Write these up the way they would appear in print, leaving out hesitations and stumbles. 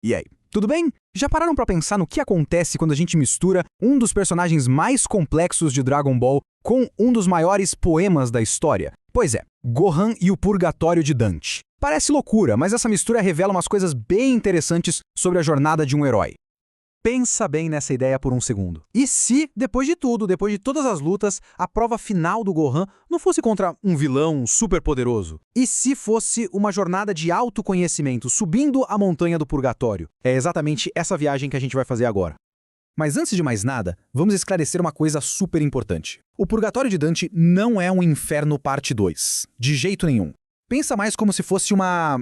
E aí, tudo bem? Já pararam pra pensar no que acontece quando a gente mistura um dos personagens mais complexos de Dragon Ball com um dos maiores poemas da história? Pois é, Gohan e o Purgatório de Dante. Parece loucura, mas essa mistura revela umas coisas bem interessantes sobre a jornada de um herói. Pensa bem nessa ideia por um segundo. E se, depois de tudo, depois de todas as lutas, a prova final do Gohan não fosse contra um vilão super poderoso? E se fosse uma jornada de autoconhecimento, subindo a montanha do purgatório? É exatamente essa viagem que a gente vai fazer agora. Mas antes de mais nada, vamos esclarecer uma coisa super importante. O Purgatório de Dante não é um inferno parte 2. De jeito nenhum. Pensa mais como se fosse uma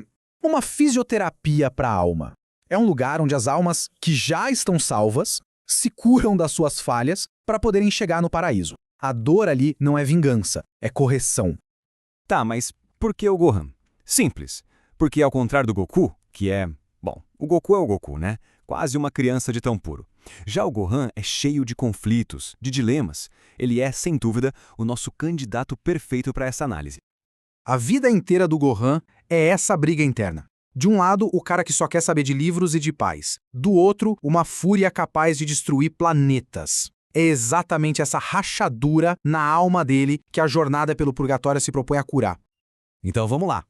fisioterapia para a alma. É um lugar onde as almas que já estão salvas se curam das suas falhas para poderem chegar no paraíso. A dor ali não é vingança, é correção. Tá, mas por que o Gohan? Simples. Porque ao contrário do Goku, que é... Bom, o Goku é o Goku, né? Quase uma criança de tão puro. Já o Gohan é cheio de conflitos, de dilemas. Ele é, sem dúvida, o nosso candidato perfeito para essa análise. A vida inteira do Gohan é essa briga interna. De um lado, o cara que só quer saber de livros e de paz. Do outro, uma fúria capaz de destruir planetas. É exatamente essa rachadura na alma dele que a jornada pelo purgatório se propõe a curar. Então vamos lá.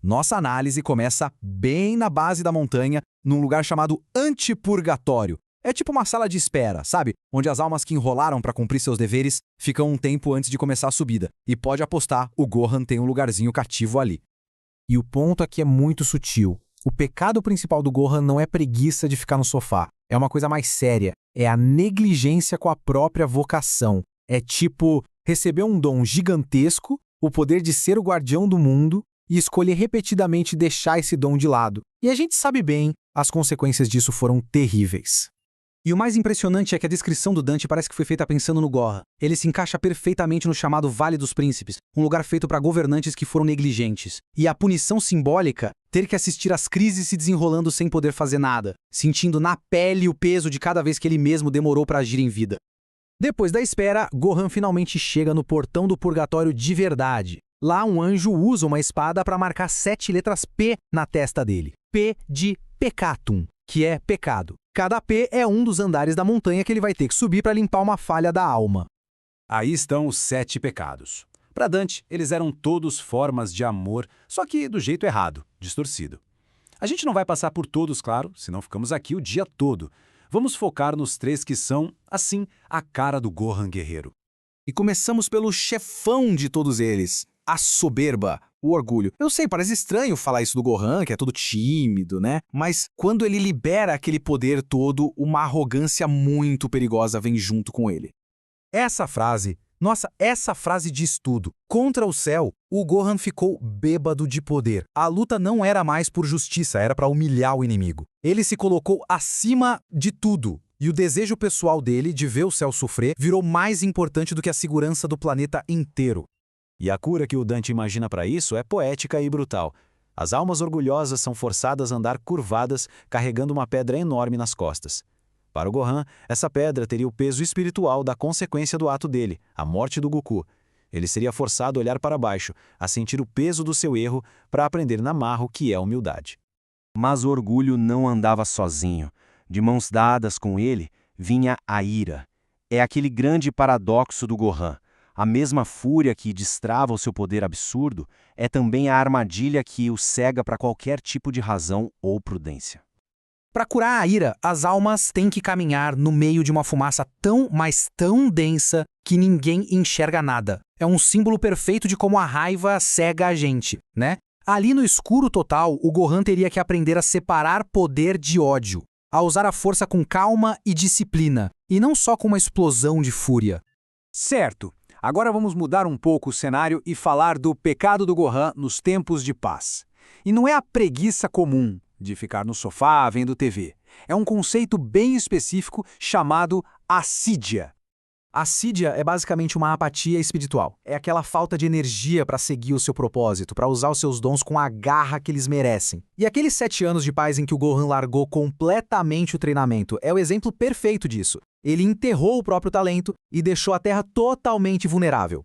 Nossa análise começa bem na base da montanha, num lugar chamado Antipurgatório. É tipo uma sala de espera, sabe? Onde as almas que enrolaram para cumprir seus deveres ficam um tempo antes de começar a subida. E pode apostar, o Gohan tem um lugarzinho cativo ali. E o ponto aqui é muito sutil. O pecado principal do Gohan não é preguiça de ficar no sofá. É uma coisa mais séria. É a negligência com a própria vocação. É tipo receber um dom gigantesco, o poder de ser o guardião do mundo, e escolher repetidamente deixar esse dom de lado. E a gente sabe bem, as consequências disso foram terríveis. E o mais impressionante é que a descrição do Dante parece que foi feita pensando no Gohan. Ele se encaixa perfeitamente no chamado Vale dos Príncipes, um lugar feito para governantes que foram negligentes. E a punição simbólica, ter que assistir às crises se desenrolando sem poder fazer nada, sentindo na pele o peso de cada vez que ele mesmo demorou para agir em vida. Depois da espera, Gohan finalmente chega no portão do purgatório de verdade. Lá um anjo usa uma espada para marcar 7 letras P na testa dele. P de Peccatum, que é pecado. Cada P é um dos andares da montanha que ele vai ter que subir para limpar uma falha da alma. Aí estão os 7 pecados. Para Dante, eles eram todos formas de amor, só que do jeito errado, distorcido. A gente não vai passar por todos, claro, senão ficamos aqui o dia todo. Vamos focar nos 3 que são, assim, a cara do Gohan guerreiro. E começamos pelo chefão de todos eles, a soberba, o orgulho. Eu sei, parece estranho falar isso do Gohan, que é todo tímido, né? Mas quando ele libera aquele poder todo, uma arrogância muito perigosa vem junto com ele. Essa frase diz tudo. Contra o céu, o Gohan ficou bêbado de poder. A luta não era mais por justiça, era para humilhar o inimigo. Ele se colocou acima de tudo. E o desejo pessoal dele de ver o céu sofrer virou mais importante do que a segurança do planeta inteiro. E a cura que o Dante imagina para isso é poética e brutal. As almas orgulhosas são forçadas a andar curvadas, carregando uma pedra enorme nas costas. Para o Gohan, essa pedra teria o peso espiritual da consequência do ato dele, a morte do Goku. Ele seria forçado a olhar para baixo, a sentir o peso do seu erro, para aprender na marra o que é humildade. Mas o orgulho não andava sozinho. De mãos dadas com ele, vinha a ira. É aquele grande paradoxo do Gohan. A mesma fúria que destrava o seu poder absurdo é também a armadilha que o cega para qualquer tipo de razão ou prudência. Para curar a ira, as almas têm que caminhar no meio de uma fumaça tão, mas tão densa que ninguém enxerga nada. É um símbolo perfeito de como a raiva cega a gente, né? Ali no escuro total, o Gohan teria que aprender a separar poder de ódio, a usar a força com calma e disciplina, e não só com uma explosão de fúria. Certo. Agora vamos mudar um pouco o cenário e falar do pecado do Gohan nos tempos de paz. E não é a preguiça comum de ficar no sofá vendo TV. É um conceito bem específico chamado assídia. Assídia é basicamente uma apatia espiritual. É aquela falta de energia para seguir o seu propósito, para usar os seus dons com a garra que eles merecem. E aqueles 7 anos de paz em que o Gohan largou completamente o treinamento é o exemplo perfeito disso. Ele enterrou o próprio talento e deixou a Terra totalmente vulnerável.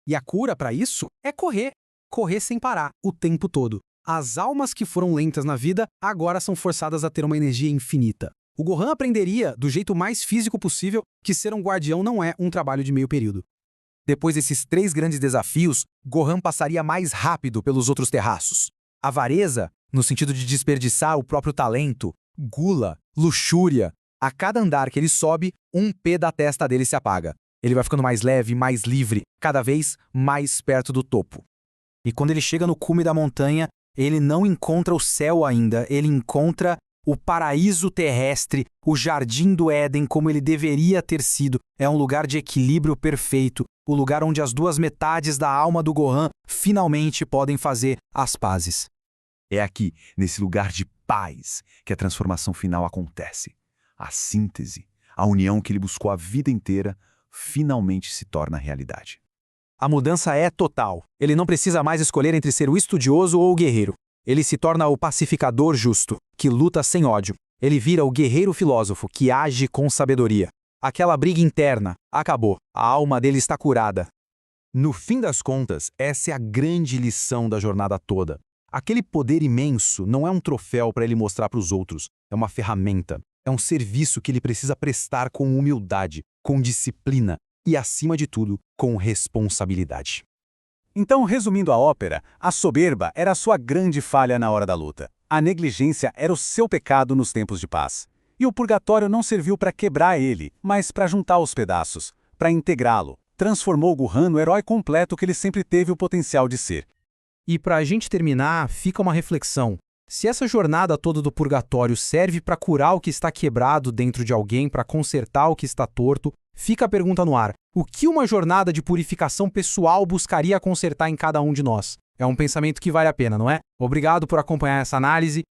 E a cura para isso é correr. Correr sem parar, o tempo todo. As almas que foram lentas na vida agora são forçadas a ter uma energia infinita. O Gohan aprenderia, do jeito mais físico possível, que ser um guardião não é um trabalho de meio período. Depois desses 3 grandes desafios, Gohan passaria mais rápido pelos outros terraços. Avareza, no sentido de desperdiçar o próprio talento, gula, luxúria. A cada andar que ele sobe, um pé da testa dele se apaga. Ele vai ficando mais leve, mais livre, cada vez mais perto do topo. E quando ele chega no cume da montanha, ele não encontra o céu ainda, ele encontra o paraíso terrestre, o jardim do Éden como ele deveria ter sido. É um lugar de equilíbrio perfeito, o lugar onde as 2 metades da alma do Gohan finalmente podem fazer as pazes. É aqui, nesse lugar de paz, que a transformação final acontece. A síntese, a união que ele buscou a vida inteira, finalmente se torna realidade. A mudança é total. Ele não precisa mais escolher entre ser o estudioso ou o guerreiro. Ele se torna o pacificador justo, que luta sem ódio. Ele vira o guerreiro filósofo, que age com sabedoria. Aquela briga interna acabou. A alma dele está curada. No fim das contas, essa é a grande lição da jornada toda. Aquele poder imenso não é um troféu para ele mostrar para os outros. É uma ferramenta. É um serviço que ele precisa prestar com humildade, com disciplina e, acima de tudo, com responsabilidade. Então, resumindo a ópera, a soberba era a sua grande falha na hora da luta. A negligência era o seu pecado nos tempos de paz. E o purgatório não serviu para quebrar ele, mas para juntar os pedaços, para integrá-lo. Transformou o Gohan no herói completo que ele sempre teve o potencial de ser. E para a gente terminar, fica uma reflexão. Se essa jornada toda do purgatório serve para curar o que está quebrado dentro de alguém, para consertar o que está torto, fica a pergunta no ar. O que uma jornada de purificação pessoal buscaria consertar em cada um de nós? É um pensamento que vale a pena, não é? Obrigado por acompanhar essa análise